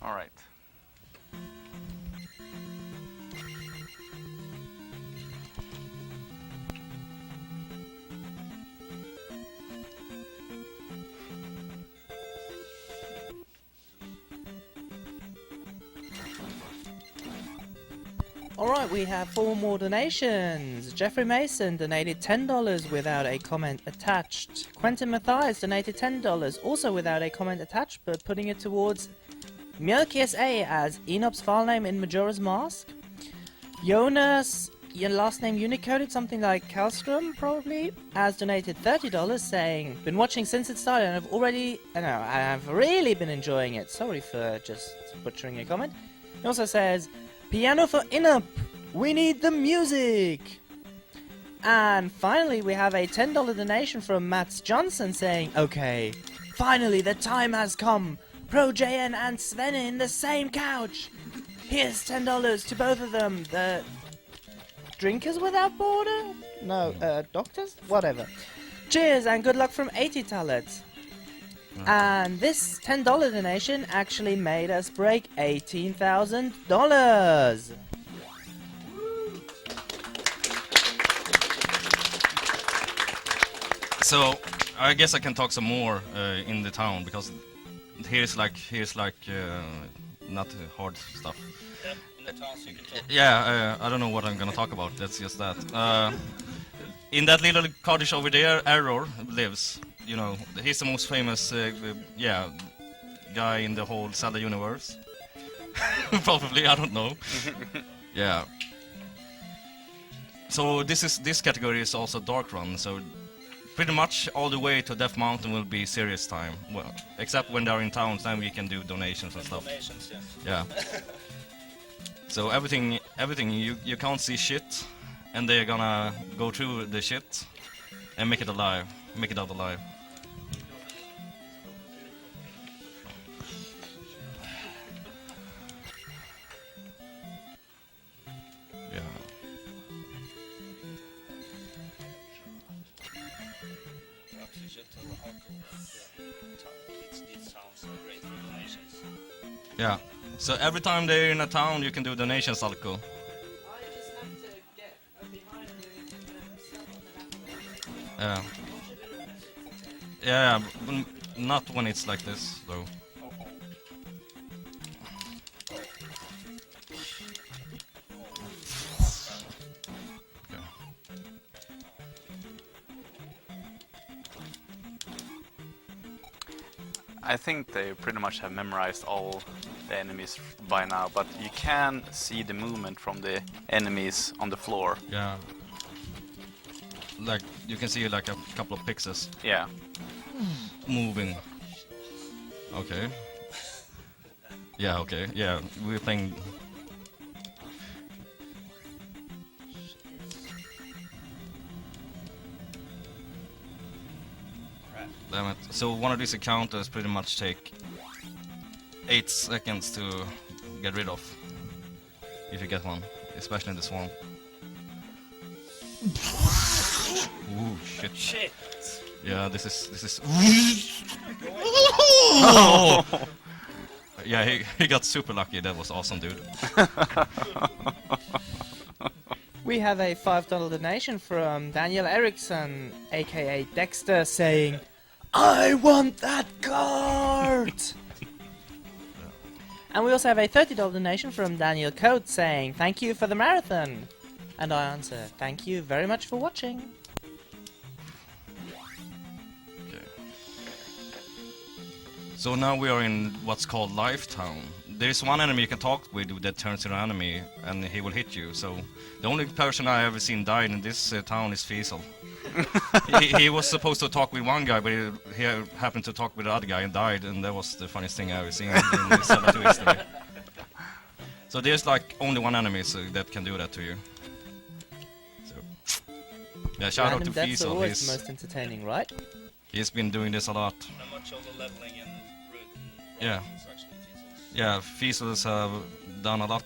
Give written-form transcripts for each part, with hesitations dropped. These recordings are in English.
All right. Alright, we have 4 more donations. Jeffrey Mason donated $10 without a comment attached. Quentin Matthias donated $10, also without a comment attached, but putting it towards Mjölk ESA as Enop's file name in Majora's Mask. Jonas, your last name unicoded, something like Kalstrom probably, has donated $30 saying, been watching since it started and I've really been enjoying it. Sorry for just butchering your comment. He also says, piano for Inup! We need the music! And finally we have a $10 donation from Mats Johnson saying, okay, finally the time has come! Pro JN and Sven in the same couch! Here's $10 to both of them, the Drinkers Without Border? No, doctors? Whatever. Cheers and good luck from 80 Talent. And this $10 donation actually made us break $18,000. So I guess I can talk some more in the town because here's like not hard stuff. Yep, in the towns you can talk. Yeah, I don't know what I'm gonna talk about. That's just that. In that little cottage over there, Error lives. You know, he's the most famous, guy in the whole Zelda universe. Probably, I don't know. Yeah. So this category is also dark run. So pretty much all the way to Death Mountain will be serious time. Well, except when they're in towns, then we can do donations and stuff. Donations, yes. Yeah. So everything you can't see shit, and they're gonna go through the shit and make it alive, make it out alive. Yeah. Perhaps you should tell how these towns are great for donations. Yeah. So every time they're in a town, you can do donations, Alco. Yeah. Yeah, not when it's like this, though. Okay. I think they pretty much have memorized all the enemies by now, but you can see the movement from the enemies on the floor. Yeah. Like, you can see like a couple of pixels Yeah. moving. Okay. Yeah, okay. Yeah, we're playing... Damn it. So one of these encounters pretty much take 8 seconds to get rid of. If you get one. Especially in the swamp. Ooh, shit. Shit! Yeah, this is... Oh! Yeah, he got super lucky. That was awesome, dude. We have a $5 donation from Daniel Eriksson, aka Dexter, saying, I want that card! And we also have a $30 donation from Daniel Coates saying, thank you for the marathon. And I answer, thank you very much for watching. Okay. So now we are in what's called Life Town. There is one enemy you can talk with that turns into an enemy and he will hit you. So the only person I ever seen die in this town is Fiesel. he was supposed to talk with one guy, but he happened to talk with the other guy and died, and that was the funniest thing I ever seen in the Zelda 2 history. So there's like only one enemy that can do that to you. So yeah, shout out to Random deaths are Fiesel. always the most entertaining, right? He's been doing this a lot. How much of the leveling and Yeah. is actually Fiesel's? Yeah, Fiesels have done a lot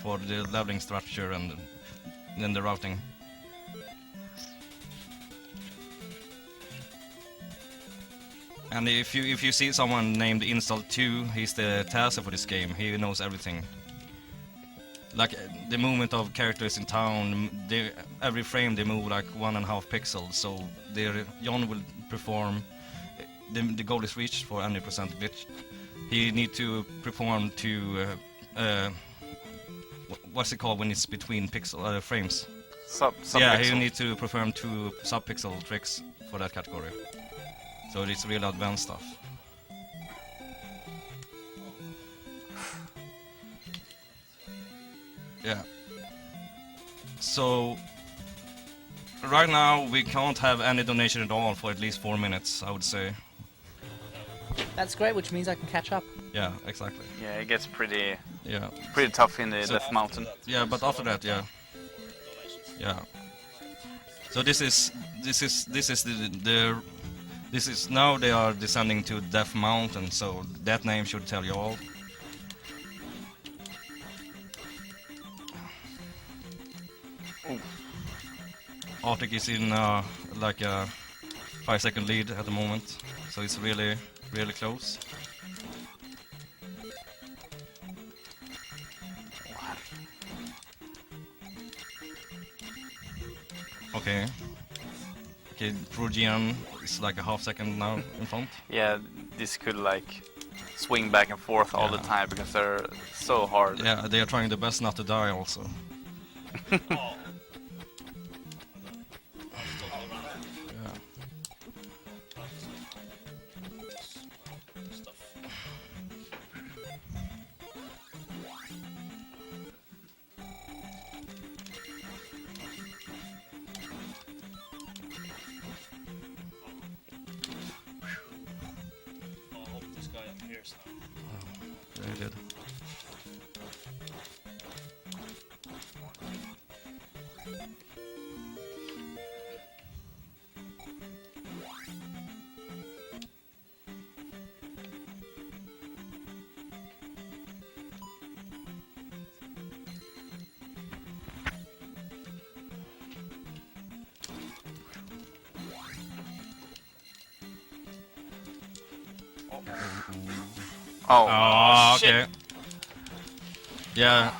for the leveling structure and then the routing. And if you see someone named Install2, he's the tasker for this game. He knows everything. Like the movement of characters in town, every frame they move like 1.5 pixels. So John will perform. The goal is reached for any percent glitch. He need to perform to what's it called when it's between pixel frames? Yeah, he need to perform 2 sub-pixel tricks for that category. So it's really advanced stuff. Yeah. So right now we can't have any donation at all for at least 4 minutes, I would say. That's great, which means I can catch up. Yeah, exactly. Yeah, it gets pretty Yeah. tough in the Death Mountain. Yeah, but after that, yeah. Yeah. So this is now they are descending to Death Mountain, so that name should tell you all. Arctic is in like a 5-second lead at the moment, so it's really close. Okay, Progean is like a half-second now in front. Yeah, this could like swing back and forth all the time because they're so hard. Yeah, they are trying their best not to die also. Oh. Yeah. Stuff. Oh, I hope this guy appears now. They did. Oh, Oh, shit. okay. Yeah,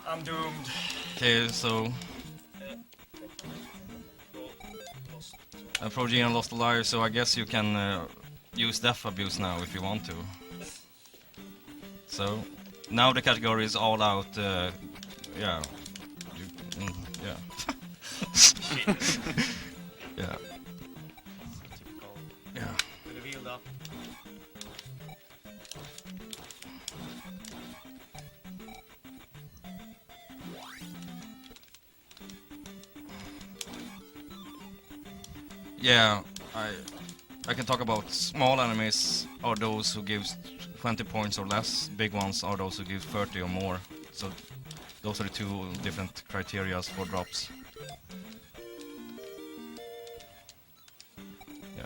I'm doomed. okay, so Progean lost a life, so I guess you can use Death Abuse now if you want to. So, now the category is all out, yeah. Yeah. Yeah. Yeah. Revealed up. Yeah, I can talk about small enemies are those who gives 20 points or less. Big ones are those who give 30 or more. So those are the 2 different criterias for drops. Yeah.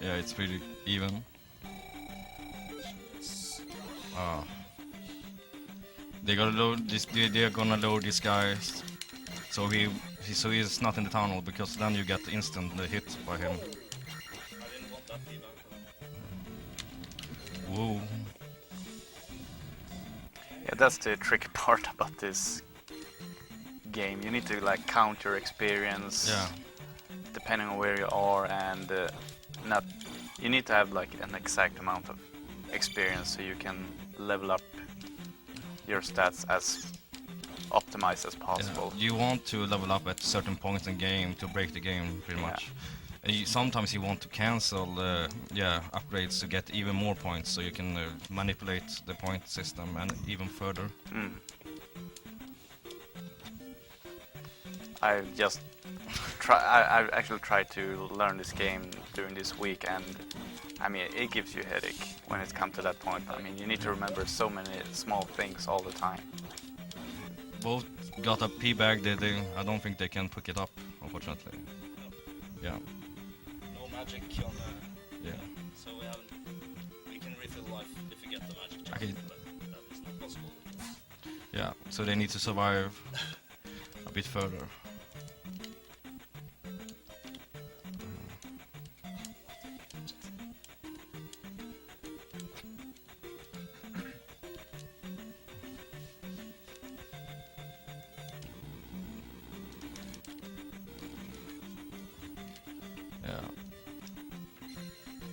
Yeah, it's pretty even. Ah. They gotta load this. They're gonna load this guy, so he's not in the tunnel because then you get instant hit by him. I didn't want that either. Whoa. Yeah, that's the tricky part about this game. You need to like count your experience Yeah. depending on where you are, and not. You need to have like an exact amount of experience so you can level up your stats as optimized as possible. Yeah. You want to level up at certain points in game to break the game, pretty much. And sometimes you want to cancel upgrades to get even more points, so you can manipulate the point system and even further. Mm. I just I actually tried to learn this game during this week, and I mean it gives you a headache when it comes to that point. I mean, you need to remember so many small things all the time. Both got a P bag. I don't think they can pick it up, unfortunately. Yeah. No magic on Yeah. so we can refill life if we get the magic jar. Okay. But that is not possible. Yeah. So they need to survive a bit further.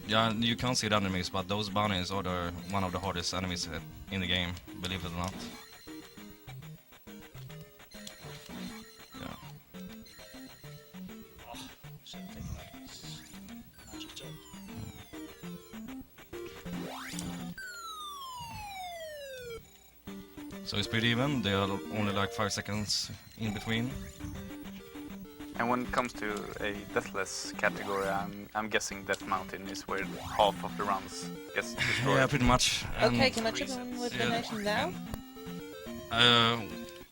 Yeah, you can't see the enemies, but those bunnies are one of the hardest enemies in the game, believe it or not. Yeah. Oh, should have taken that magic jar. So it's pretty even. They are only like 5 seconds in between. And when it comes to a deathless category, I'm guessing Death Mountain is where half of the runs gets destroyed. Yeah, pretty much. Okay, can I chip in with donation now?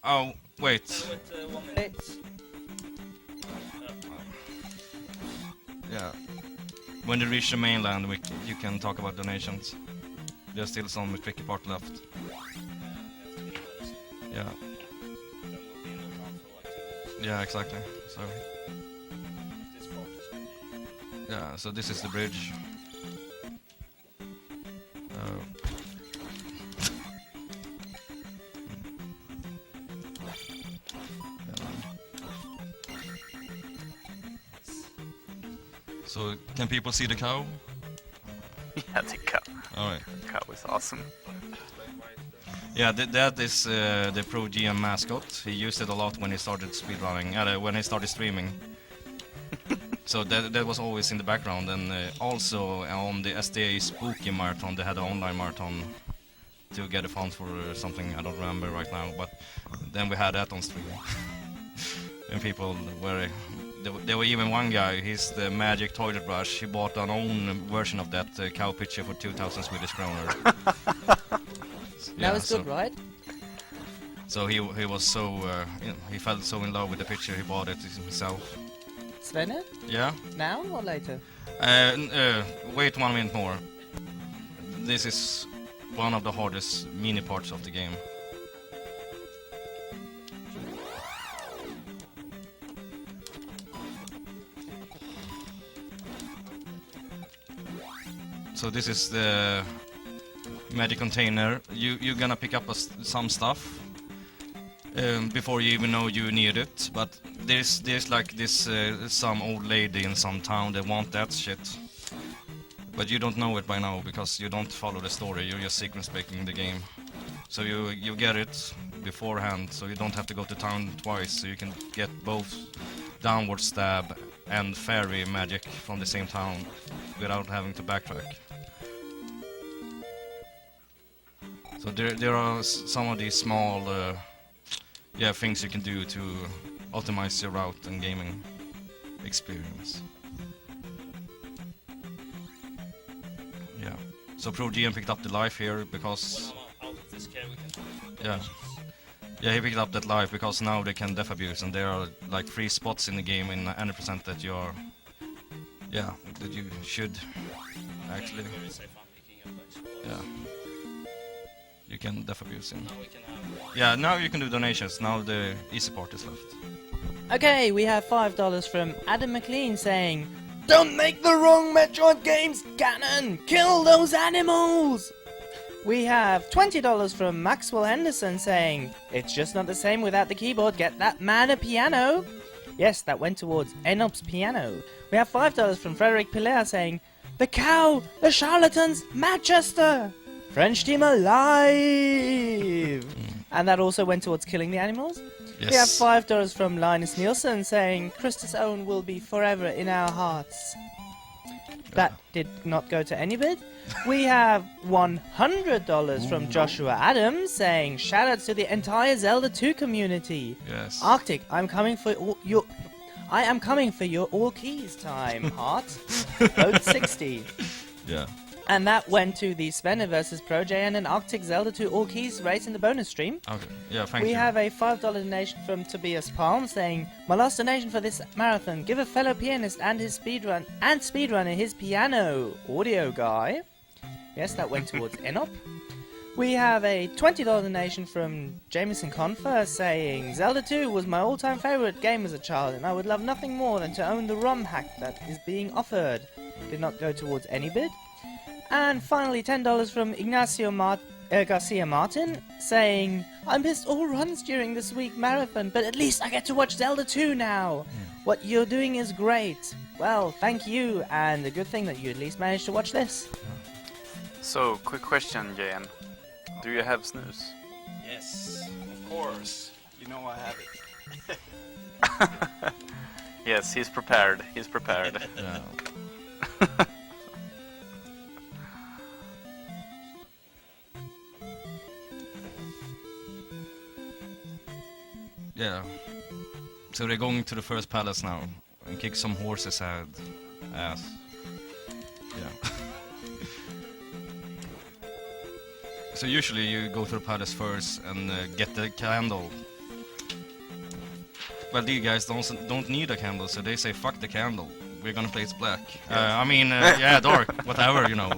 Oh, wait. With 1 minute. It's Yeah. When they reach the mainland, you can talk about donations. There's still some tricky part left. Yeah. Then we'll be in the town for like 2 minutes. Yeah, exactly. So This part is pretty... yeah, so this is the bridge. So can people see the cow? Yeah, the cow. Alright. The cow is awesome. Yeah, that is the Pro GM mascot. He used it a lot when he started speedrunning, when he started streaming. So that was always in the background, and also on the SDA Spooky Marathon, they had an online marathon to get a fund for something I don't remember right now, but then we had that on stream. And people were... There were even one guy, he's the magic toilet brush, he bought an own version of that cow picture for 2,000 Swedish kronor. that was good, right? So he was so, he fell so in love with the picture, he bought it himself. Svenne? Yeah? Now or later? Wait 1 minute more. This is one of the hardest mini parts of the game. So this is the magic container. You're gonna pick up some stuff before you even know you need it. But there's like this some old lady in some town that want that shit. But you don't know it by now because you don't follow the story. You're just secret speaking the game. So you get it beforehand, so you don't have to go to town twice. So you can get both downward stab and fairy magic from the same town without having to backtrack. So there are some of these small things you can do to optimize your route and gaming experience. Yeah. So Pro GM picked up the life here because When I'm out of this cave, we can... yeah. Yeah, he picked up that life because now they can def abuse, and there are like 3 spots in the game in any % that you are, that you should actually, Very safe, I'm picking up explosives. yeah, you can def abuse in. Now we can have... Yeah, now you can do donations. Now the easy part is left. Okay, we have $5 from Adam McLean saying, "Don't make the wrong Metroid games, Ganon! Kill those animals!" We have $20 from Maxwell Henderson saying, "It's just not the same without the keyboard, get that man a piano." Yes, that went towards Enop's piano. We have $5 from Frederick Pilaire saying, "The cow, the charlatans, Manchester! French team alive!" And that also went towards killing the animals. Yes. We have $5 from Linus Nielsen saying, "Christus Owen will be forever in our hearts." That did not go to any bid. We have $100 from Joshua Adams saying, "Shoutouts to the entire Zelda 2 community. Yes. Arctic, I'm coming for your... I am coming for your all keys time, heart." Vote 60. Yeah. And that went to the Svenna versus ProJN and Arctic Zelda 2 All Keys race in the bonus stream. Okay. Yeah, thank We you. have a $5 donation from Tobias Palm saying, "My last donation for this marathon. Give a fellow pianist and his speedrunner his piano audio guy." Yes, that went towards Enop. We have a $20 donation from Jameson Confer saying, "Zelda 2 was my all-time favorite game as a child, and I would love nothing more than to own the ROM hack that is being offered." Did not go towards any bid. And finally, $10 from Ignacio Garcia Martin, saying, "I missed all runs during this week marathon, but at least I get to watch Zelda 2 now. What you're doing is great. Well, thank you, and a good thing that you at least managed to watch this." So, quick question, JN. Do you have snooze? Yes, of course. You know I have it. Yes, he's prepared. He's prepared. Yeah. Yeah. So they're going to the first palace now and kick some horses' ass. Yeah. So usually you go to the palace first and get the candle. Well, these guys don't need a candle, so they say fuck the candle. We're gonna play it black. Yeah, dark, whatever, you know.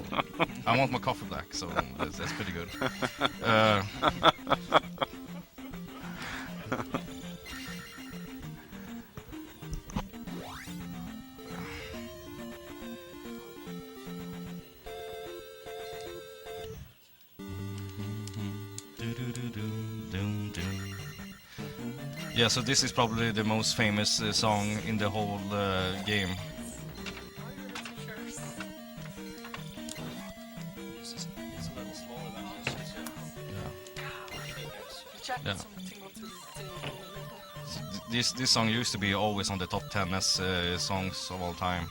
I want my coffee black, so that's pretty good. Yeah, so this is probably the most famous song in the whole game. It's a little smaller than this. Yeah. This song used to be always on the top 10 as songs of all time.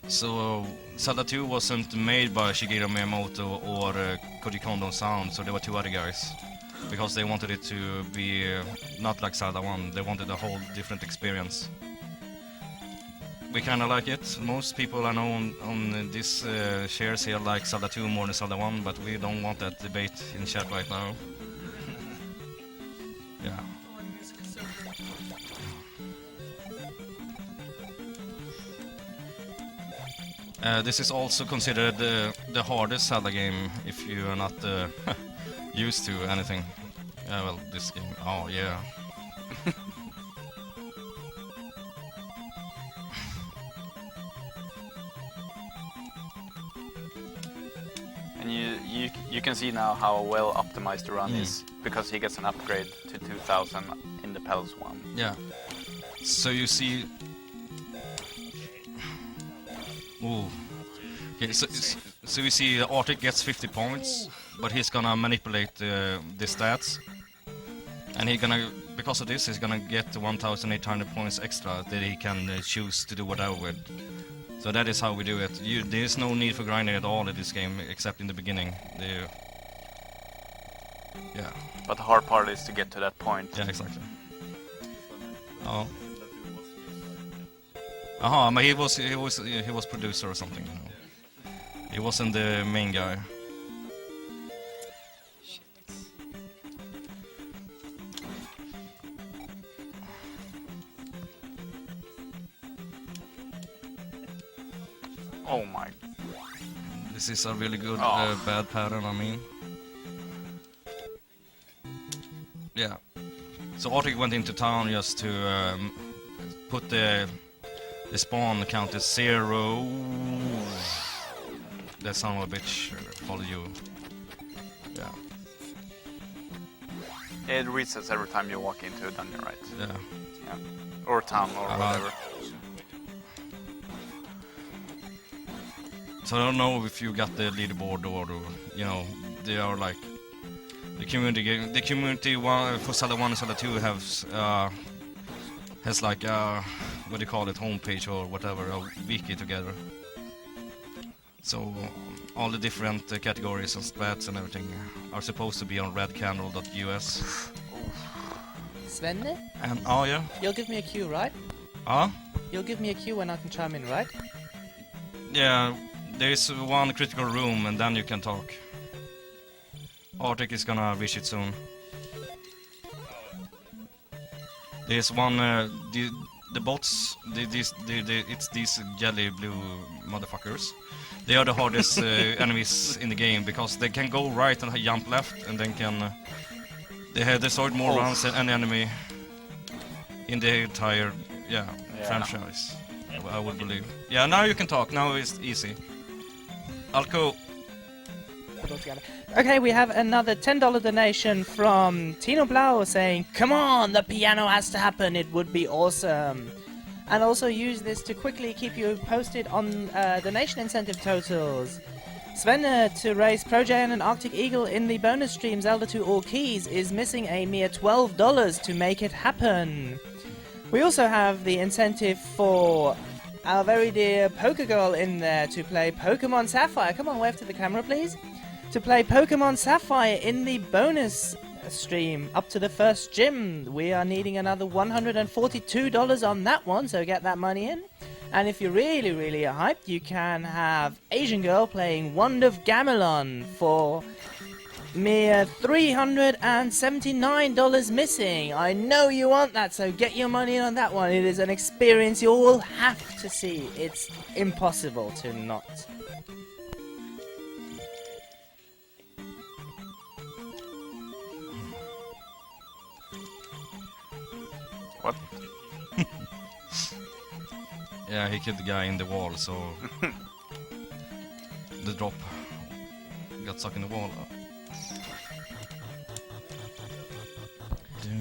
So Zelda 2 wasn't made by Shigeru Miyamoto or Koji Kondo Sound, so there were two other guys. Because they wanted it to be not like Zelda 1, they wanted a whole different experience. We kinda like it. Most people I know on this shares here like Zelda 2 more than Zelda 1, but we don't want that debate in chat right now. Yeah. This is also considered the hardest Zelda game if you are not used to anything. Well, this game. Oh, yeah. And you can see now how well optimized the run is, because he gets an upgrade to 2000 in the Palace 1. Yeah. So you see... Ooh. Okay, so you see Arctic gets 50 points, but he's gonna manipulate the stats. And because of this, he's gonna get 1,800 points extra that he can choose to do whatever with. So that is how we do it. There is no need for grinding at all in this game, except in the beginning. Yeah. But the hard part is to get to that point. Yeah, exactly. Oh. Aha, but he was producer or something, you know. He wasn't the main guy. Oh my. This is a really good Oh. bad pattern, I mean. Yeah. So Arctic went into town just to put the spawn count as 0. That son of a bitch follow you. Yeah. It resets every time you walk into a dungeon, right? Yeah. Yeah. Or town or whatever. So I don't know if you got the leaderboard or you know, they are like the community game. The community one for Zelda 1 and Zelda 2 has like what do you call it, homepage or whatever, a wiki together. So all the different categories and stats and everything are supposed to be on redcandle.us. Svenne, And oh yeah, you'll give me a cue, right? ah, You'll give me a cue when I can chime in, right? Yeah, there is one critical room and then you can talk. Arctic is gonna visit soon. There's one, the bots, it's these jelly blue motherfuckers. They are the hardest enemies in the game because they can go right and jump left and then can... they have destroyed more rounds than any enemy in the entire, franchise. I would believe. Yeah, now you can talk, now it's easy. Alco. Put all together. Okay, we have another $10 donation from Tino Blau saying, "Come on, the piano has to happen, it would be awesome." And also use this to quickly keep you posted on donation incentive totals. Sven to race Projayan and Arctic Eagle in the bonus stream Zelda 2 All Keys is missing a mere $12 to make it happen. We also have the incentive for our very dear Poker Girl in there to play Pokemon Sapphire. Come on, wave to the camera, please. To play Pokemon Sapphire in the bonus stream up to the first gym. We are needing another $142 on that one, so get that money in. And if you're really, really hyped, you can have Asian Girl playing Wand of Gamelon for mere $379 missing. I know you want that, so get your money in on that one. It is an experience you all have to see. It's impossible to not. What? Yeah, he killed the guy in the wall, so... the drop got stuck in the wall.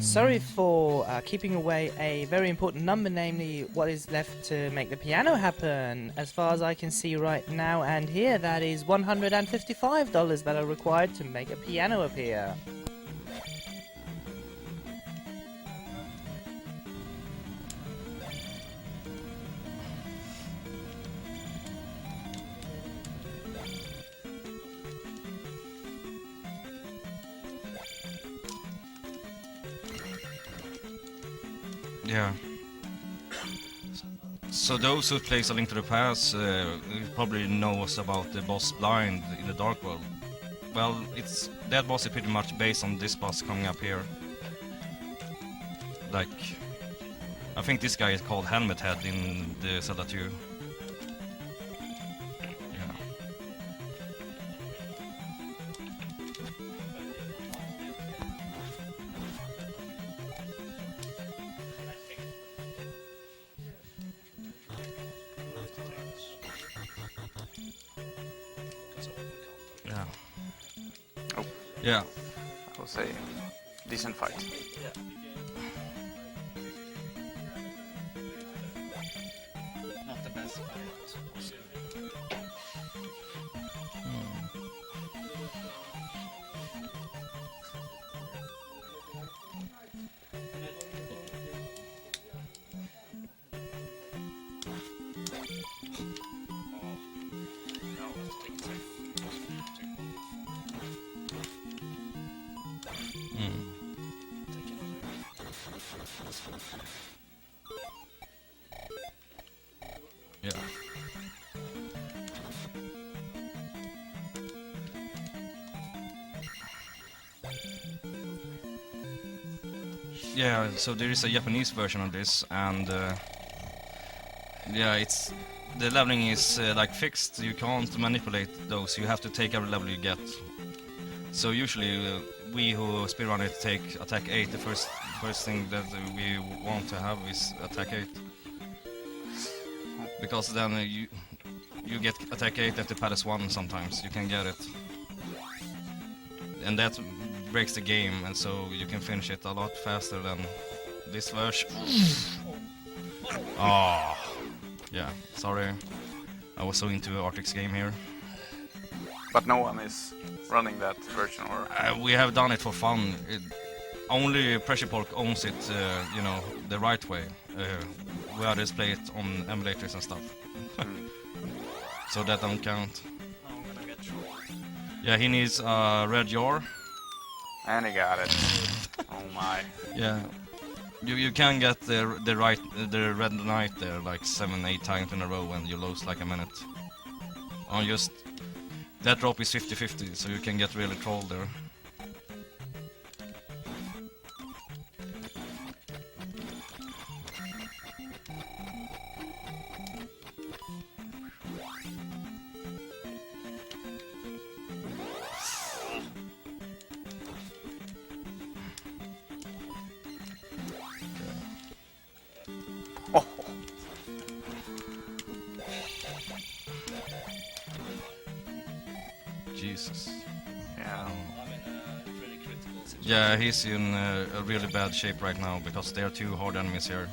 Sorry for keeping away a very important number, namely what is left to make the piano happen. As far as I can see right now and here, that is $155 that are required to make a piano appear. Yeah. So those who plays A Link to the Past probably knows about the boss Blind in the Dark World. Well, that boss is pretty much based on this boss coming up here. Like, I think this guy is called Helmet Head in the Zelda 2. Yeah. Yeah. Oh. Yeah. I will say, decent fight. Not the best, but Yeah. Yeah, so there is a Japanese version of this, and yeah, the leveling is like fixed. You can't manipulate those. You have to take every level you get. So usually we who speedrun it take attack 8. The first thing that we want to have is attack 8, because then you get attack 8 after Palace 1 sometimes. You can get it, and that breaks the game, and so you can finish it a lot faster than this version. Oh, yeah, sorry. I was so into Arctic's game here. But no one is running that version, or... We have done it for fun. Only Pressure Pork owns it, you know, the right way. We others play it on emulators and stuff. So that don't count. I'm gonna get through. Yeah, he needs a red jar. And he got it. Oh my. Yeah, you can get the red knight there like 7-8 times in a row and you lose like a minute. on just that drop is 50-50, so you can get really trolled there. Oh, Jesus. yeah. I'm in a pretty critical situation. Yeah, he's in a really bad shape right now because there are two hard enemies here.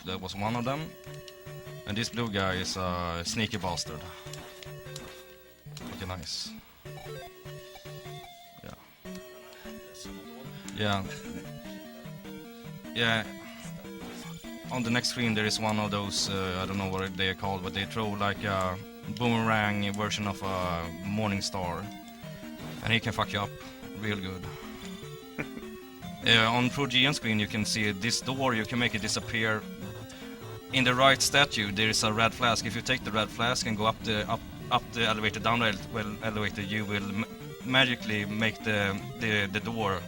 That was one of them. And this blue guy is a sneaky bastard. Okay, nice. Yeah. There's another one. Yeah. Yeah. On the next screen there is one of those, I don't know what they are called, but they throw like a boomerang version of a morning star. And he can fuck you up real good. On Pro GN screen you can see this door, you can make it disappear. In the right statue there is a red flask. If you take the red flask and go up the elevator, down the elevator, you will magically make the door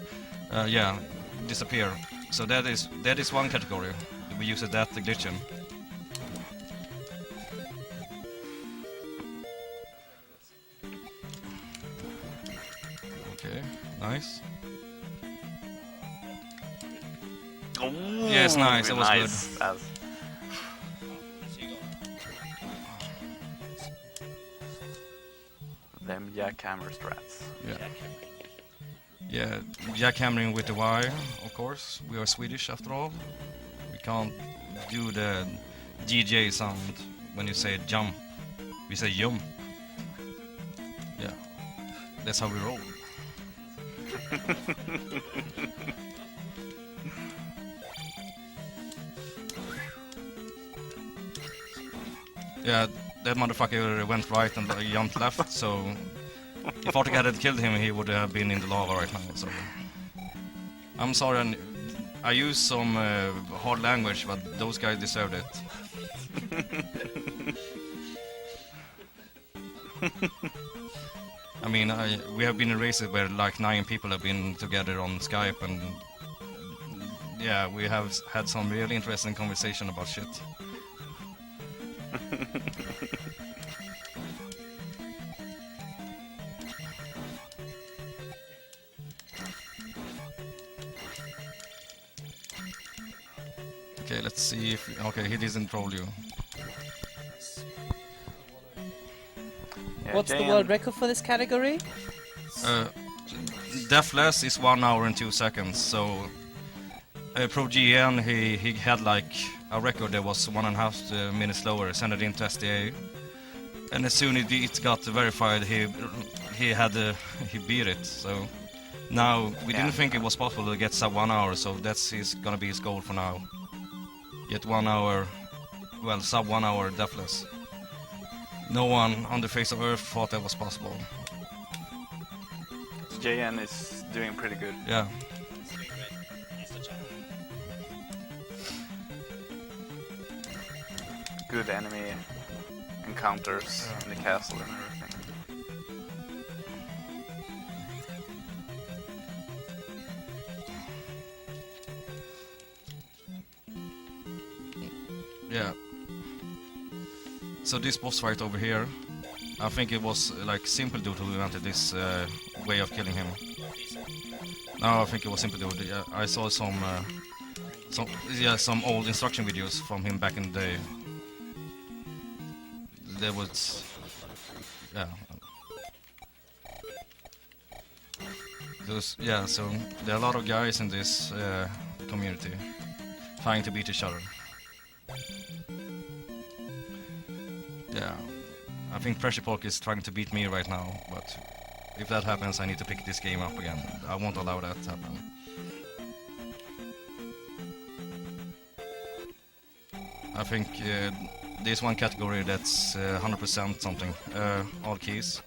disappear. So that is one category. We use that glitching. Okay, nice. Oh, Yes, nice, that was good. That's- So you got them jackhammer strats. Yeah. jackhammer. Yeah, jackhammering with the wire, of course. We are Swedish after all. We can't do the DJ sound when you say jump. We say jump. Yeah, that's how we roll. Yeah, that motherfucker went right and jumped left, so if Arctic had killed him, he would have been in the lava right now, so... I'm sorry, I used some hard language, but those guys deserved it. I mean, we have been in races where like 9 people have been together on Skype, and yeah, we have had some really interesting conversation about shit. Okay, let's see if... Okay, he didn't troll you. Yeah, What's the JN world record for this category? Deathless is 1 hour and 2 seconds, so... Pro GN, he had like a record that was 1.5 minutes slower, sent it into SDA. And as soon as it got verified, he beat it, so... Now, we didn't think it was possible to get sub 1 hour, so that's gonna be his goal for now. Get 1 hour, well, sub 1 hour deathless. No one on the face of Earth thought that was possible. JN is doing pretty good. Yeah. It's doing great. He's the champ. Good enemy encounters in the castle and everything. Yeah. So this boss fight over here, I think it was like simple dude who invented this way of killing him. No, I think it was simple dude. Yeah, I saw some old instruction videos from him back in the day. There was, yeah. Yeah, so there are a lot of guys in this community trying to beat each other. Yeah, I think Pressure Pork is trying to beat me right now, but if that happens I need to pick this game up again. I won't allow that to happen. I think there's one category that's 100% something, all keys.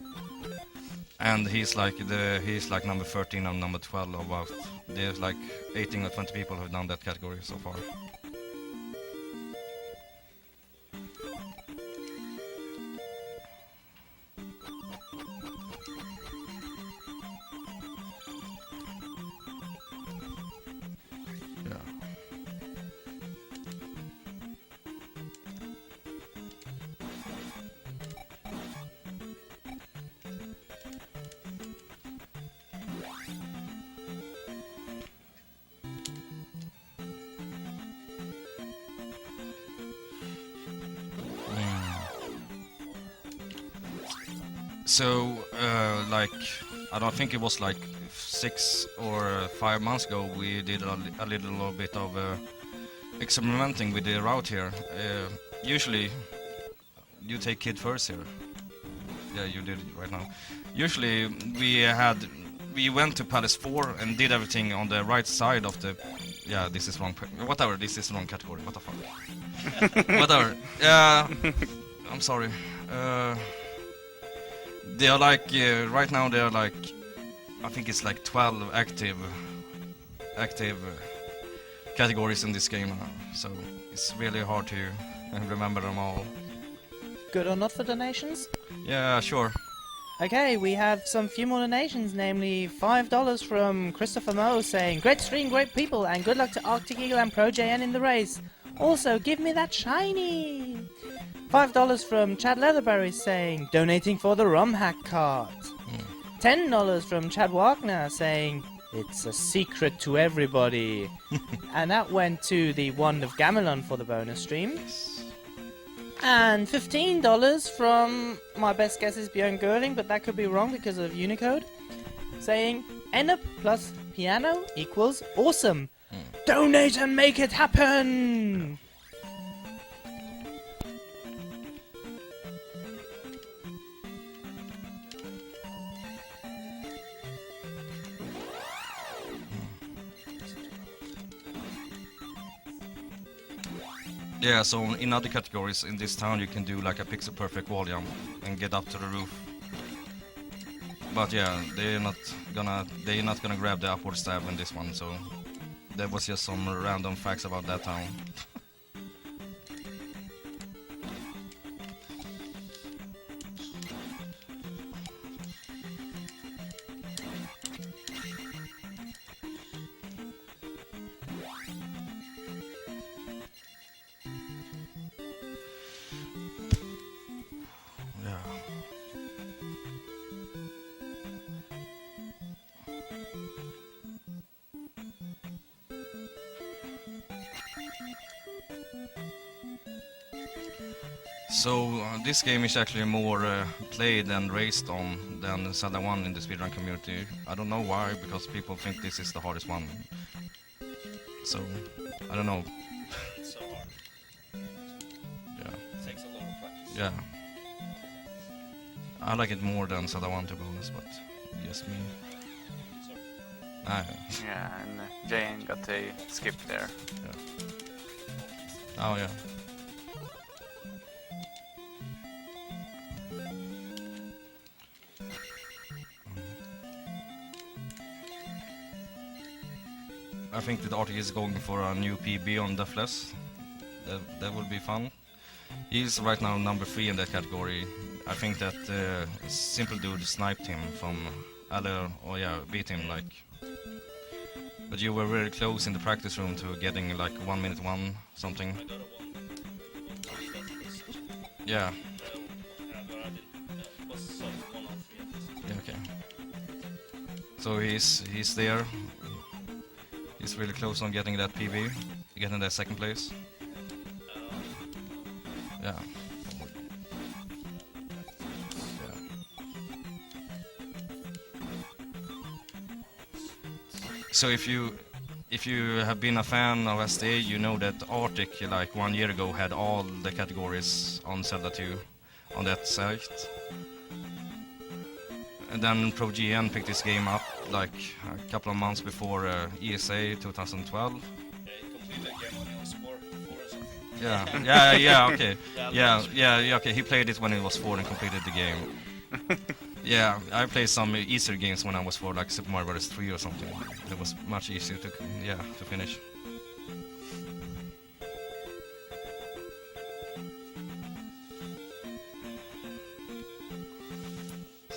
And he's like number 13 and number 12 about. There's like 18 or 20 people who've done that category so far. So, like, I don't think it was like 6 or 5 months ago, we did a little bit of experimenting with the route here. Usually, you take kid first here. Yeah, you did it right now. Usually, we went to Palace 4 and did everything on the right side of the. Yeah, this is wrong. Whatever, this is wrong category. What the fuck? Whatever. Yeah, I'm sorry. They are like right now. They are like, I think it's like 12 active categories in this game. So it's really hard to remember them all. Good or not for donations? Yeah, sure. Okay, we have some few more donations, namely $5 from Christopher Moe saying, "Great stream, great people, and good luck to Arctic Eagle and Pro JN in the race. Also, give me that shiny." $5 from Chad Leatherberry saying, "Donating for the ROM hack cart." $10 from Chad Wagner saying, "It's a secret to everybody." And that went to the Wand of Gamelon for the bonus stream. And $15 from, my best guess is Björn Gerling, but that could be wrong because of Unicode, saying, "Enup plus piano equals awesome. Donate and make it happen!" Yeah, so in other categories in this town you can do like a pixel perfect wall jump and get up to the roof. But yeah, they're not gonna grab the upward stab in this one, so that was just some random facts about that town. So this game is actually more played and raced on than Zelda 1 in the speedrun community. I don't know why, because people think this is the hardest one. So, I don't know. It's so hard. Yeah. It takes a lot of practice. Yeah. I like it more than Zelda 1 to be honest, but just me. So, Ah, Yeah, and Jane got a skip there. oh yeah. I think that Arctic is going for a new PB on Deathless. That will be fun. He's right now number 3 in that category. I think that Simple Dude sniped him from oh yeah, beat him like. But you were very close in the practice room to getting like 1 minute 1 something. I got a one that was Yeah. but I didn't. It was sub 1 on 3. Yeah, okay. So he's there. He's really close on getting that PB, getting that second place. Yeah. Yeah. So if you have been a fan of SDA, you know that Arctic like 1 year ago had all the categories on Zelda 2 on that site. And then Pro GN picked this game up like a couple of months before ESA 2012. Yeah, he completed the game when he was 4 or something. Yeah, okay. Yeah, Yeah, okay. He played it when he was 4 and completed the game. Yeah, I played some easier games when I was 4, like Super Mario Bros. 3 or something. It was much easier to finish.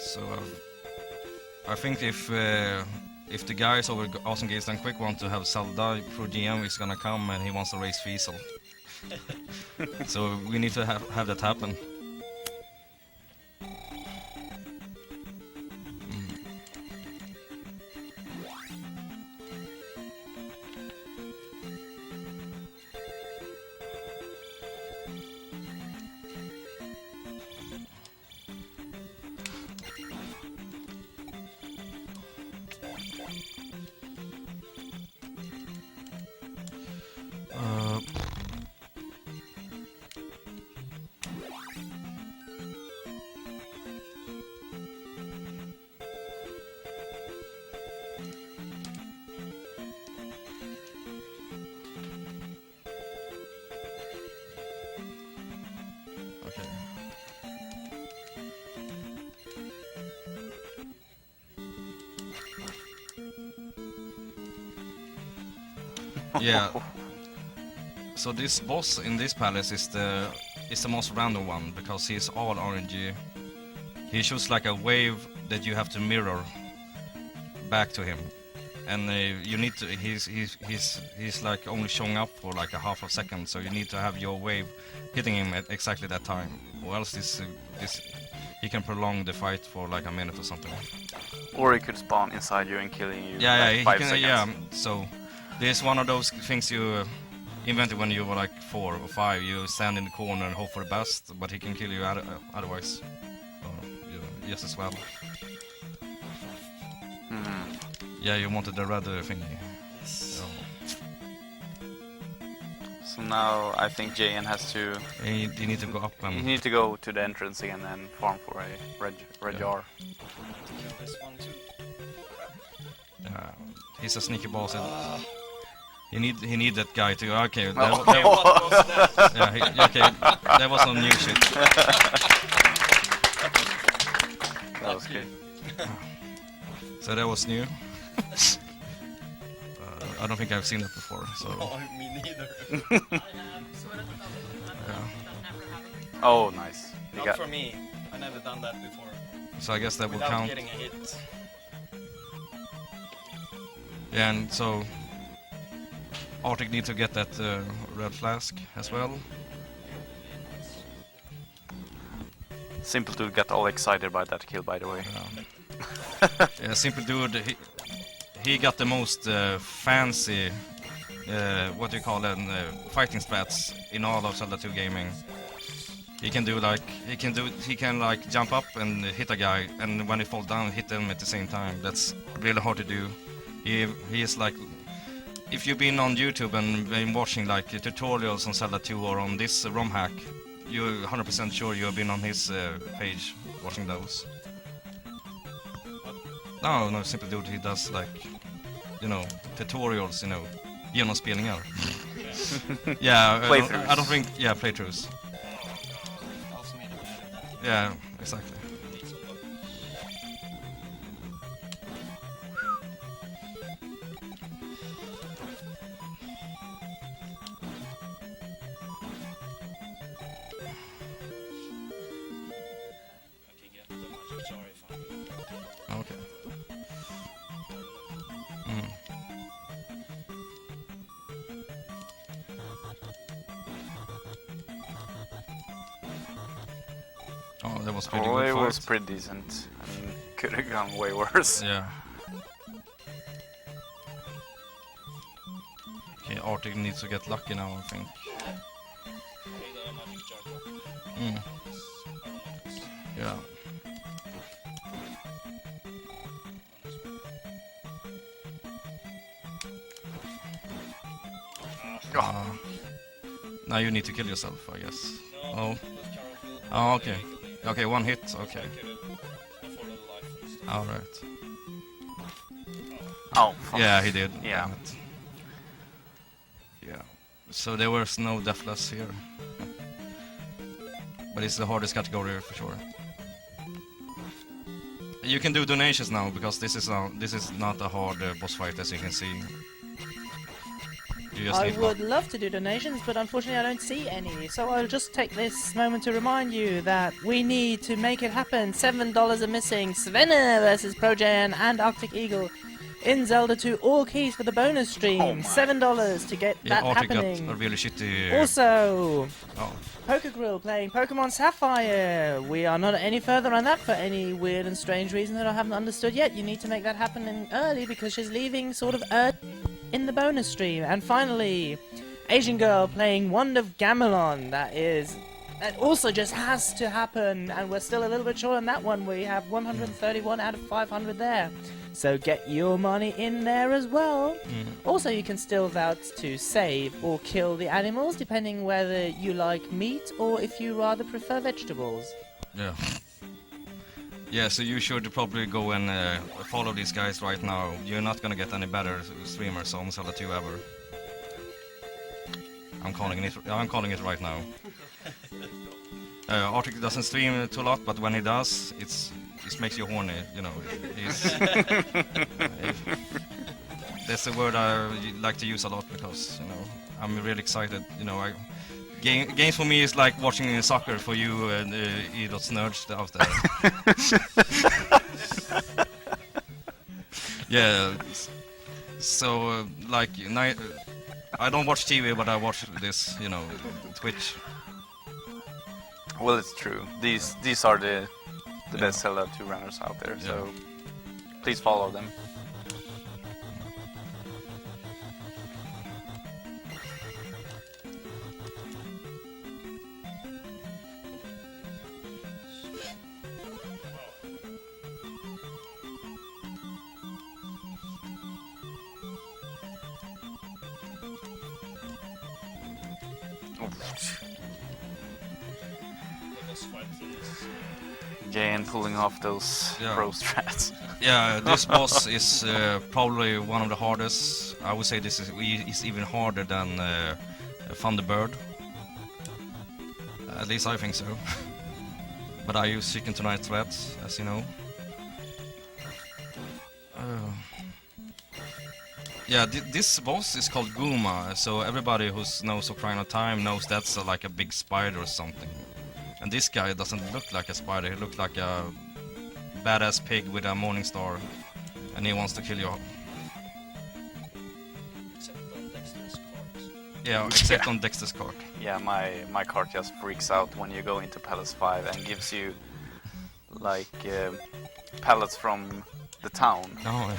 So I think if the guys over Awesome Games Done Quick want to have Zelda, Pro GM is gonna come and he wants to race Fiesel. So we need to have that happen. Okay. Yeah. So this boss in this palace is the most random one because he's all RNG. He shoots like a wave that you have to mirror back to him, and you need to. He's like only showing up for like a half a second, so you need to have your wave hitting him at exactly that time, or else he can prolong the fight for like a minute or something. Or he could spawn inside you and killing you. Yeah, like yeah, 5 he can. seconds. Yeah, so there's one of those things you invented when you were like 4 or 5. You stand in the corner and hope for the best, but he can kill you otherwise. Just as well. Yeah, you wanted the red thingy. So now I think JN has to. you need to go up You and. need to go to the entrance again and farm for a red Yeah. jar. Kill this one too. He's a sneaky boss. He need that guy to. Okay, Oh. Okay, what was that? yeah, okay, that was some new shit. That was good. So that was new. I don't think I've seen it before. So Oh, me neither. yeah. Oh, nice. You Not got for me. I never done that before. So I guess that will Without count. getting a hit. Yeah, and so Arctic needs to get that red flask as well. Simple to get all excited by that kill, by the way. Yeah, Simple Dude, he got the most fancy, what do you call them, fighting strats in all of Zelda 2 gaming. He can like jump up and hit a guy, and when he falls down, hit them at the same time. That's really hard to do. He is like, if you've been on YouTube and been watching like tutorials on Zelda 2 or on this ROM hack, you're 100% sure you have been on his page watching those. No, Simple Dude, he does like, tutorials, genomspelningar. Yeah, Playthroughs. I don't think, yeah, playthroughs. Also made a bad Yeah, exactly. Okay, get the magic jar if I Okay. Mm. Oh, that was pretty Oh, good it fight. was pretty decent. I mean, could have gone way worse. Yeah. Okay, Arctic needs to get lucky now, I think. Okay, the magic jar drop. Mm. Yeah. Uh, now you need to kill yourself, I guess. No, Oh. it was Carol. Oh, okay. Okay, one hit, okay. Before the life and stuff. Alright. Oh, fuck. Yeah, he did. Yeah. Damn it. Yeah. So there was no deathless here. But it's the hardest category for sure. You can do donations now because this is not a hard boss fight, as you can see. You just I need would love to do donations, but unfortunately I don't see any. So I'll just take this moment to remind you that we need to make it happen. $7 are missing. Svenna versus Projan and Arctic Eagle in Zelda 2. All keys for the bonus stream. Oh my. $7 to get Yeah, that Arctic happening. got a really shitty... Also, oh. Poker Grill playing Pokemon Sapphire. We are not any further on that for any weird and strange reason that I haven't understood yet. You need to make that happen in early because she's leaving sort of in the bonus stream. And finally, Asian Girl playing Wand of Gamelon. That also just has to happen, and we're still a little bit short on that one. We have 131 out of 500 there. So get your money in there as well. Also, you can still vote to save or kill the animals, depending whether you like meat or if you rather prefer vegetables. Yeah. Yeah, so you should probably go and follow these guys right now. You're not gonna get any better streamers on Zelda 2 ever. I'm calling it right now. Arctic doesn't stream too a lot, but when he does, it makes you horny, you know. That's a word I like to use a lot because, you know, I'm really excited. You know, games for me is like watching soccer for you idrottsnerds out there. Yeah. So like I don't watch TV, but I watch this, you know, Twitch. Well, it's true. These are the best Zelda 2 runners out there, so please follow them. Jane pulling off those pro strats. Yeah, this boss is probably one of the hardest. I would say this is even harder than Thunderbird. At least I think so. But I use Chicken Tonight threats, as you know. Yeah, this boss is called Guma, so everybody who knows Ocarina of Time knows that's like a big spider or something. And this guy doesn't look like a spider, he looks like a badass pig with a morning star. And he wants to kill you. Except on Dexter's cart. Yeah, except on Dexter's cart. Yeah, my cart just freaks out when you go into Palace 5 and gives you like pallets from the town. Oh,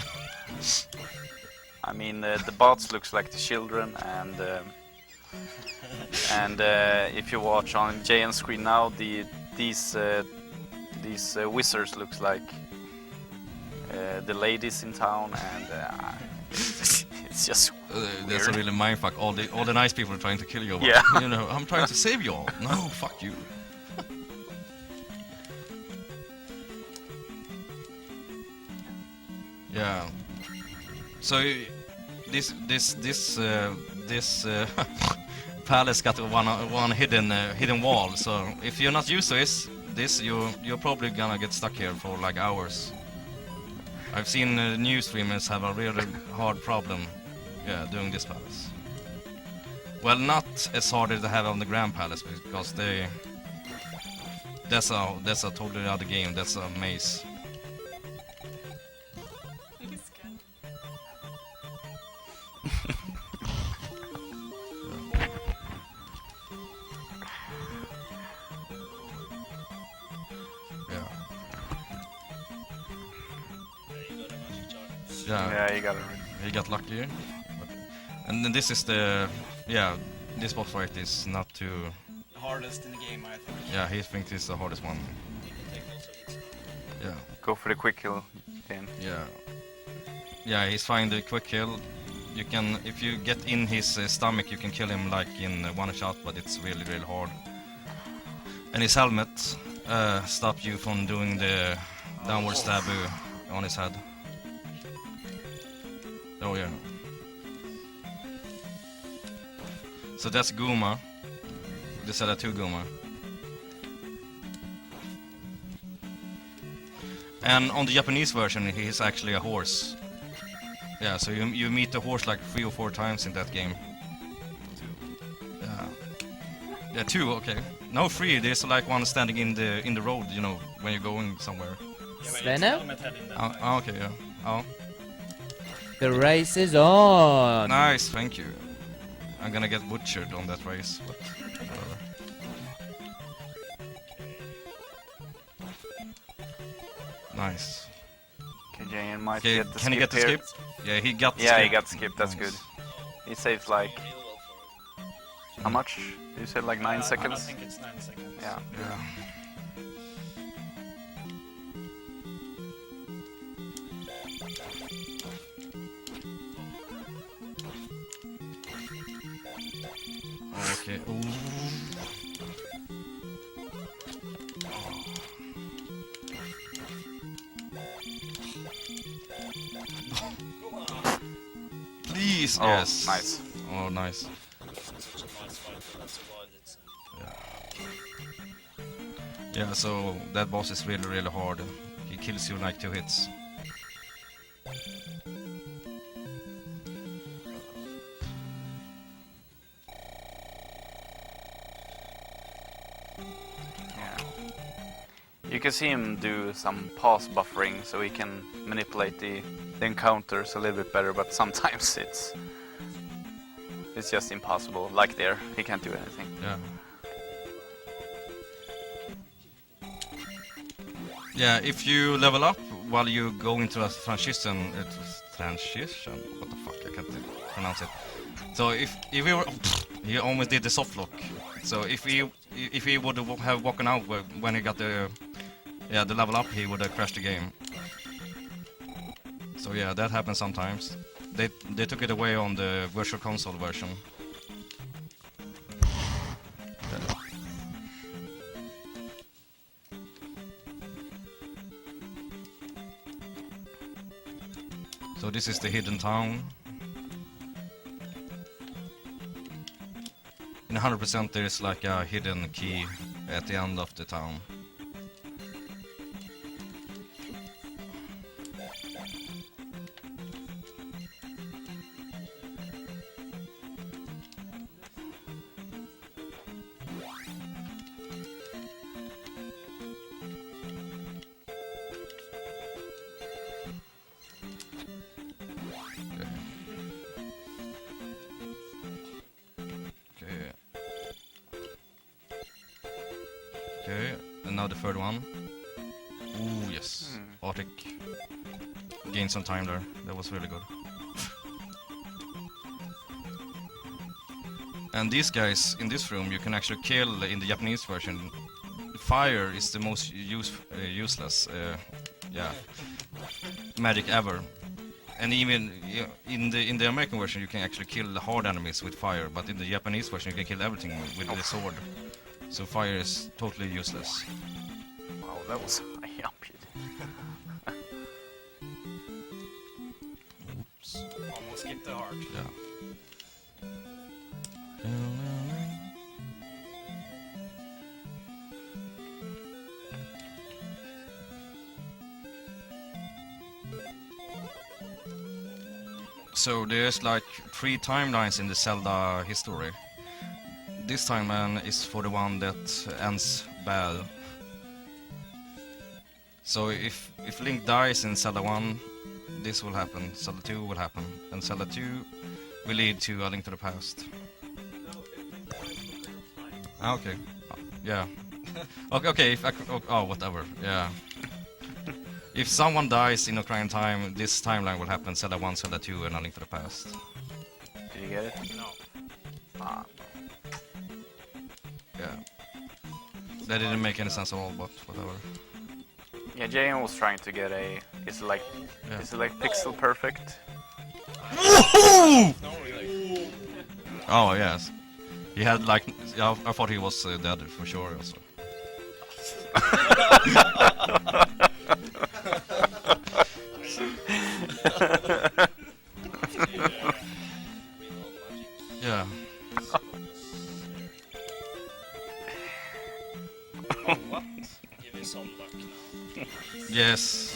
I mean, the bots looks like the children, and if you watch on JN's screen now, these wizards looks like the ladies in town, and it's just that's a really mindfuck. All the nice people are trying to kill you. Yeah. You know, I'm trying to save you all. No, fuck you. Yeah. So this palace got one hidden wall. So if you're not used to this, you're probably gonna get stuck here for like hours. I've seen new streamers have a really hard problem, doing this palace. Well, not as hard as they have on the Grand Palace because that's a totally other game. That's a maze. Yeah, you got it. He got lucky. And then this is this boss fight is not too... The hardest in the game, I think. Yeah, he thinks it's the hardest one. You can take lots of hits. Yeah. Go for the quick kill, Dan. Yeah. Yeah, he's fine the quick kill. You can, if you get in his stomach, you can kill him like in one shot, but it's really, really hard. And his helmet stops you from doing the downward stab on his head. Oh yeah. So that's Guma. The Zelda 2 Guma. And on the Japanese version, he's actually a horse. Yeah, so you meet the horse like 3 or 4 times in that game. Yeah, 2. Okay. No, 3. There's like one standing in the road. You know, when you're going somewhere. Svenne? Okay. Yeah. Oh. The race is on! Nice. Thank you. I'm gonna get butchered on that race, but whatever. Nice. Okay, Jane might Okay, get the can he get the here. skip? Yeah, he got the Yeah, skip. he got skipped, that's Nice. good. He saves like... How much? You said like 9 I seconds? think it's 9 seconds. Yeah. Yeah. Okay. Ooh. Please, Oh, yes. nice. Oh, nice. Such a nice fight, but I survived it. So. Yeah, so that boss is really, really hard. He kills you in like 2 hits. Yeah. You can see him do some pause buffering so he can manipulate the encounters a little bit better, but sometimes it's just impossible. Like there, he can't do anything. Yeah. Yeah, if you level up while you go into a transition, what the fuck, I can't pronounce it. So if we were, he almost did the soft lock. So if he would have walked out when he got the level up, he would have crashed the game. So yeah, that happens sometimes. They took it away on the Virtual Console version. So this is the hidden town. In 100% there is like a hidden key at the end of the town. Okay, and now the third one. Ooh, yes. Arctic gained some time there. That was really good. And these guys in this room you can actually kill in the Japanese version. Fire is the most useless magic ever. And even in the American version you can actually kill the hard enemies with fire, but in the Japanese version you can kill everything with the sword. So fire is totally useless. Wow, that was high up. Oops. Almost hit the heart. Yeah. So there's like 3 timelines in the Zelda history. This timeline is for the one that ends bad. So if Link dies in Zelda 1, this will happen, Zelda 2 will happen, and Zelda 2 will lead to A Link to the Past. Okay. Yeah. Okay, if whatever, yeah. If someone dies in Ocarina of Time, this timeline will happen, Zelda 1, Zelda 2, and A Link to the Past. Did you get it? No. Ah. Yeah. That didn't make any sense at all, but whatever. Yeah, Jayan was trying to get a... Is it like pixel perfect? No, really. Oh, yes. He had like... Yeah, I thought he was dead for sure also. Yeah. Oh, what? Give me some luck now. Yes.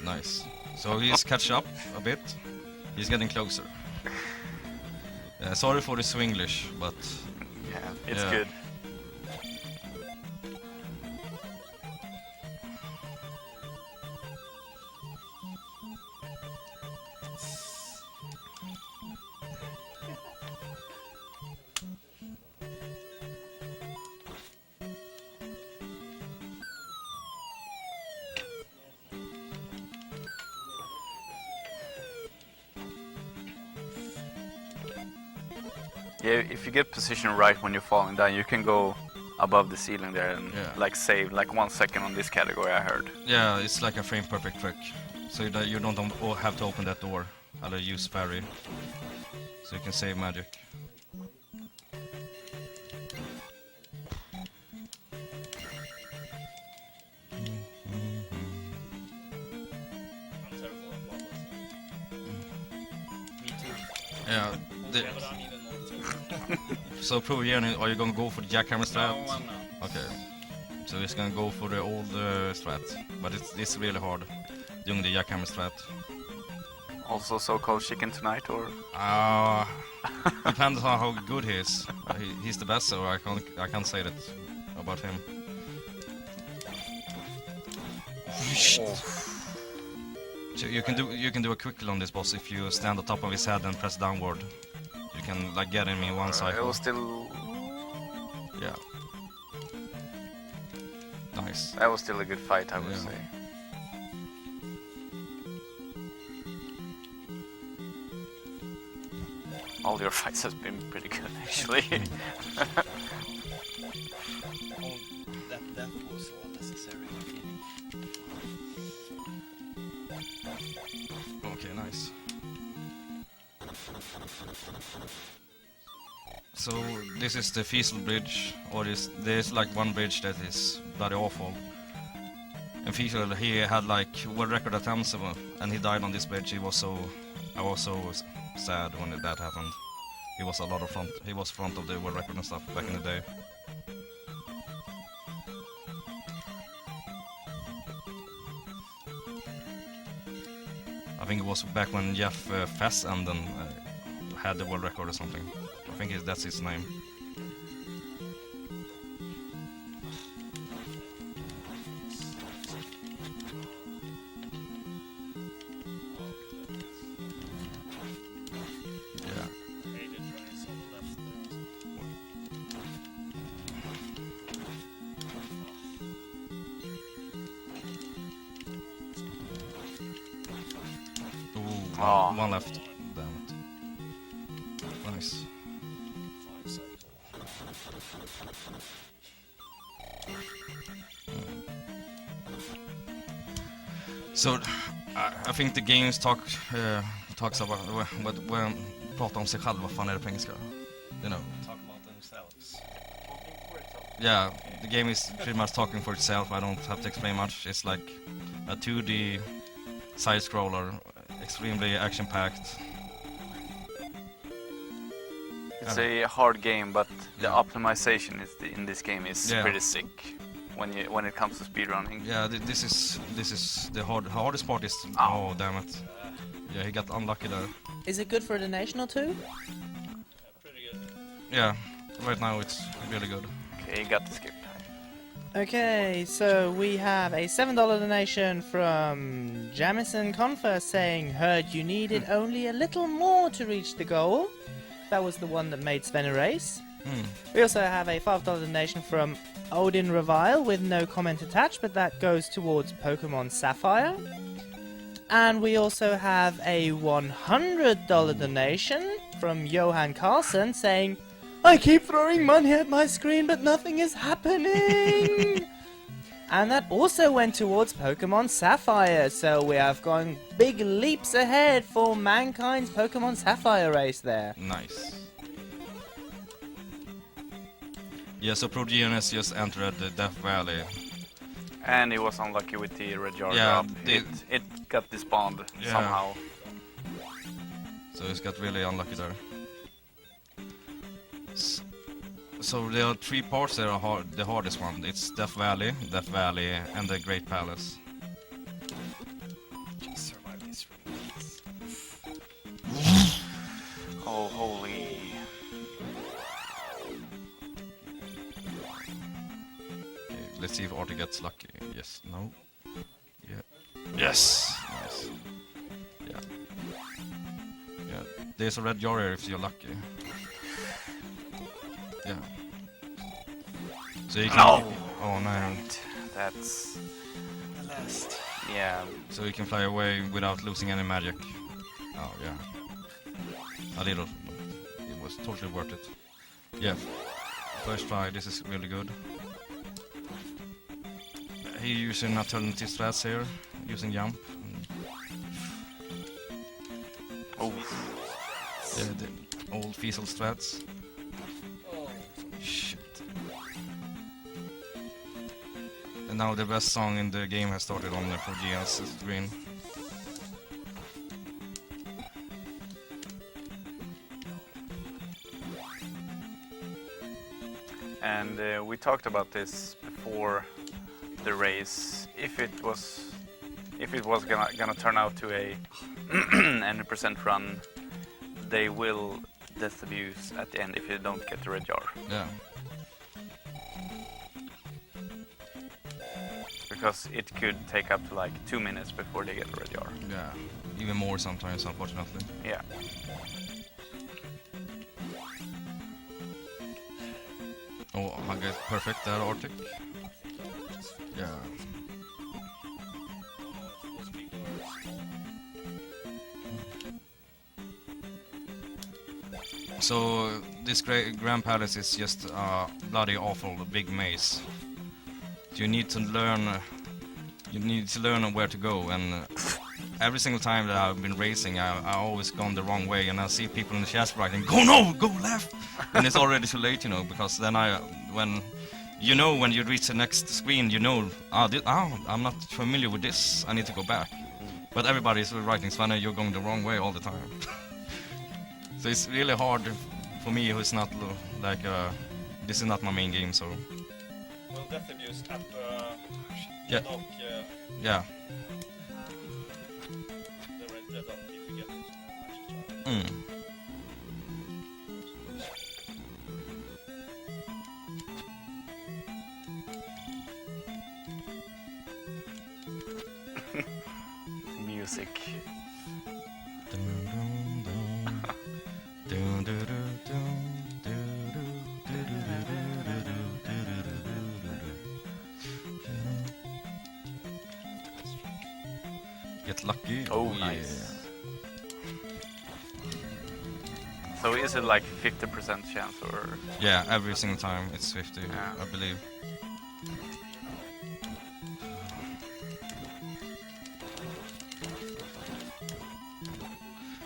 Nice. So he's catch up a bit. He's getting closer. Sorry for the Swinglish, but Yeah, it's Yeah. good. if you get position right when you're falling down, you can go above the ceiling there and Yeah. like save like 1 second on this category. I heard. Yeah, it's like a frame perfect trick. So you don't have to open that door. I'll use fairy. So you can save magic. I'm terrible at levels. Me too. Yeah. Yeah, but I'm even more terrible. So prove again, are you gonna go for the jackhammer strat? No, I'm not. Okay. So he's gonna go for the old strat. But it's really hard doing the jackhammer strat. Also, so-called chicken tonight, or Depends on how good he is. He's the best, so I can't say that about him. So you can do a quick kill on this boss if you stand on top of his head and press downward. You can like get him in one it cycle. was still Yeah. Nice. that was still a good fight, I would Yeah. say. All your fights has been pretty good, actually. Oh, that was unnecessary. Okay, nice. So this is the Fiesel bridge, or there's like one bridge that is bloody awful. And Fiesel, he had like world record attempts, and he died on this bridge. I was so sad when that happened. He was he was front of the world record and stuff back in the day. I think it was back when Jeff Fessenden had the world record or something. I think that's his name. Yeah. Hated race on the left there. Ooh, Aw. one left. Damn it. Nice. 5 cycle. So, I think the games talks about pratar om sig själv, vad fan är det på engelska? You know. Talk about themselves. Yeah, the game is pretty much talking for itself. I don't have to explain much. It's like a 2D side scroller, extremely action-packed. It's a hard game, but the optimization in this game is Yeah. pretty sick when it comes to speedrunning. Yeah, this is the hardest part is. Ow. Oh damn it! Yeah, he got unlucky there. Is it good for a donation or two? Pretty good. Yeah, right now it's really good. Okay, you got the skip. Okay, so we have a $7 donation from Jamison Confer saying, heard you needed only a little more to reach the goal. That was the one that made Sven a race. We also have a $5 donation from Odin Revile with no comment attached, but that goes towards Pokemon Sapphire. And we also have a $100 donation from Johan Carlson saying, I keep throwing money at my screen, but nothing is happening! And that also went towards Pokemon Sapphire, so we have gone big leaps ahead for mankind's Pokemon Sapphire race there. Nice. Yeah, so Progenis just entered the Death Valley. And he was unlucky with the red jar Yeah, drop. It got despawned Yeah. somehow. So he's got really unlucky there. So there are 3 parts that are the hardest one. It's Death Valley, and the Great Palace. Just survive these 3 minutes. Oh, holy. Okay, let's see if Artie gets lucky. Yes, no. Yeah. Yes! Nice. Yeah. Yeah. There's a red jar here if you're lucky. Yeah. So you can... No! Oh no. That's... The last. Yeah. So you can fly away without losing any magic. Oh yeah. A little. was totally worth it. Yeah, first try, this is really good. He using alternative strats here, using jump. Oh, The old Fiesel strats. Shit. And now the best song in the game has started on the 4GS screen. and we talked about this before the race. If it was gonna turn out to a any percent run, they will death abuse at the end if you don't get the red jar. Yeah. Because it could take up to like 2 minutes before they get the red jar. Yeah. Even more sometimes, unfortunately. Yeah. Oh, I get perfect there, Arctic. Yeah. So this Grand Palace is just a bloody awful big maze. You need to learn. You need to learn where to go, and every single time that I've been racing, I always gone the wrong way, and I see people in the chat writing, "Go no, go left," and it's already too late, you know, because then when you reach the next screen, you know, I'm not familiar with this. I need to go back. But everybody's writing, "Svanne, you're going the wrong way all the time." So it's really hard for me, who's not like this is not my main game, so. Well, death abuse app. Yeah. Dock, Yeah. the red dock if you get it. Mm. Music. Get lucky. Oh, yeah. nice. So is it like 50% chance or? Yeah, every single time it's 50, Yeah. I believe.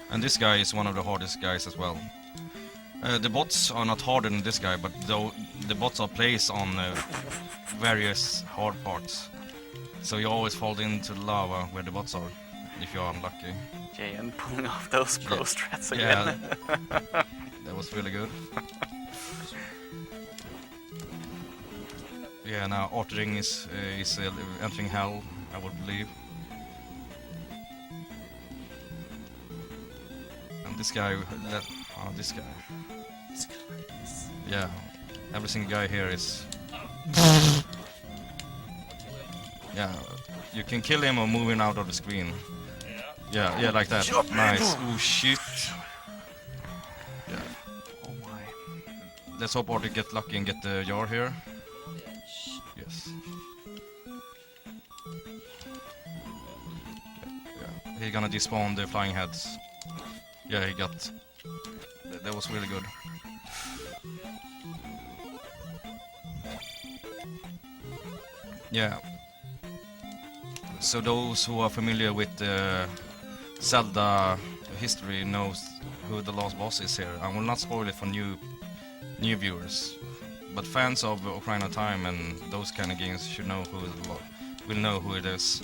And this guy is one of the hardest guys as well. The bots are not harder than this guy, but the bots are placed on various hard parts. So you always fall into the lava where the bots are, if you're unlucky. Okay, and pulling off those pro Yeah. strats Yeah, again. that was really good. Yeah, now Ortering is entering hell, I would believe. And this guy, this guy. Yeah, every single guy here is. Yeah, you can kill him or move him out of the screen. Yeah, like that. Nice. Oh shit. Yeah. Oh my. Let's hope Artie get lucky and get the jar here. Yes. Yeah. He's gonna despawn the flying heads. Yeah, he got. That was really good. Yeah. So those who are familiar with Zelda history knows who the last boss is here. I will not spoil it for new viewers, but fans of Ocarina of Time and those kind of games should know will know who it is.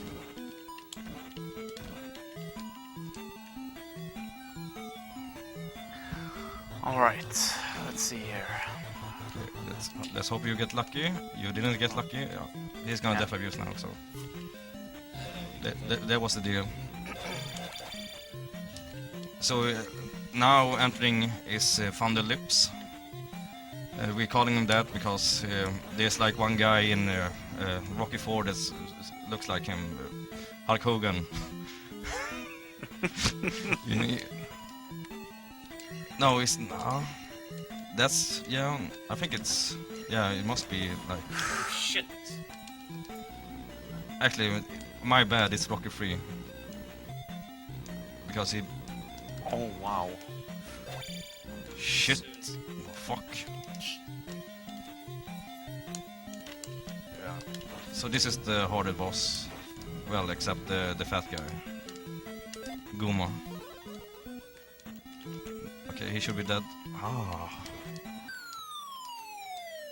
All right, let's see here. Okay, let's hope you get lucky. You didn't get lucky. Yeah. He's gonna Yeah. death abuse now, so that was the deal. So now entering is Thunder Lips. We're calling him that because there's like one guy in Rocky IV that looks like him, Hulk Hogan. No, it's no. That's yeah. I think it's yeah. It must be like. Shit! Actually, my bad. It's Rocky III because he. Oh wow. Shit. Fuck. Yeah. So this is the harder boss. Well, except the fat guy. Guma. Okay, he should be dead. Ah.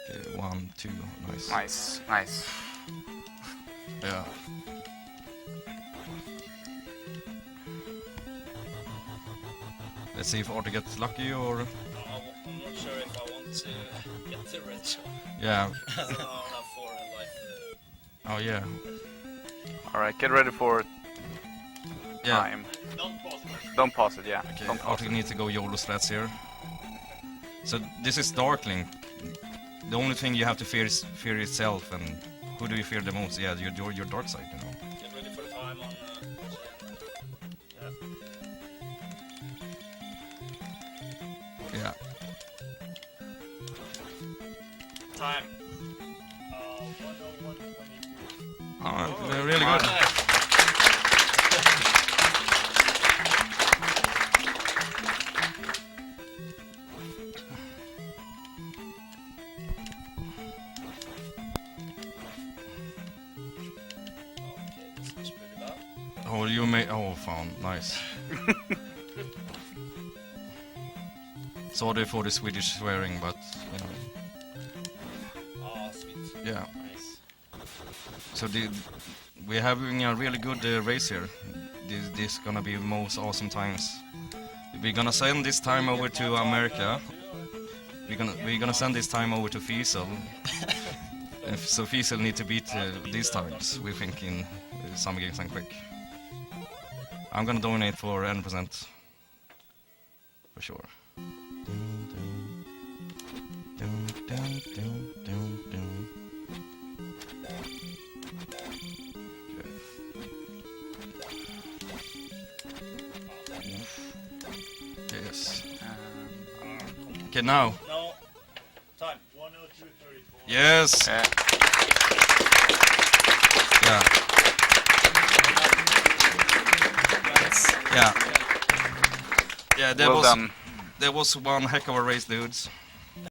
Okay, 1, 2, nice. Nice, nice. Yeah. Let's see if Arthur gets lucky or... I'm not sure if I want to get the red shot. Yeah. I don't know, I'll have 4 in life. Oh yeah. Alright, get ready for Yeah. time. Don't pause first. Don't pause it, yeah. Okay, Don't pause Arthur it. needs to go YOLO strats here. So this is Darkling. The only thing you have to fear is fear itself, and who do you fear the most? Yeah, your dark side, you know. Get ready for the time on Yeah. time. 1:01:22. Oh, they're really good. Okay, this looks pretty bad. Oh, you may. Oh, found nice. Sorry for the Swedish swearing, but you know. Ah, sweet. Yeah. Nice. So we're having a really good race here. This gonna be most awesome times. We're gonna send this time over to America. We're gonna send this time over to Fiesel. So Fiesel need to beat these times. We think in Summer Games and quick. I'm gonna donate for 1% for sure. Yes. Okay, now. No. Time. 1:02:34. Yes. Yeah. Yeah. Yeah. Yeah. Well done. There was one heck of a race, dudes.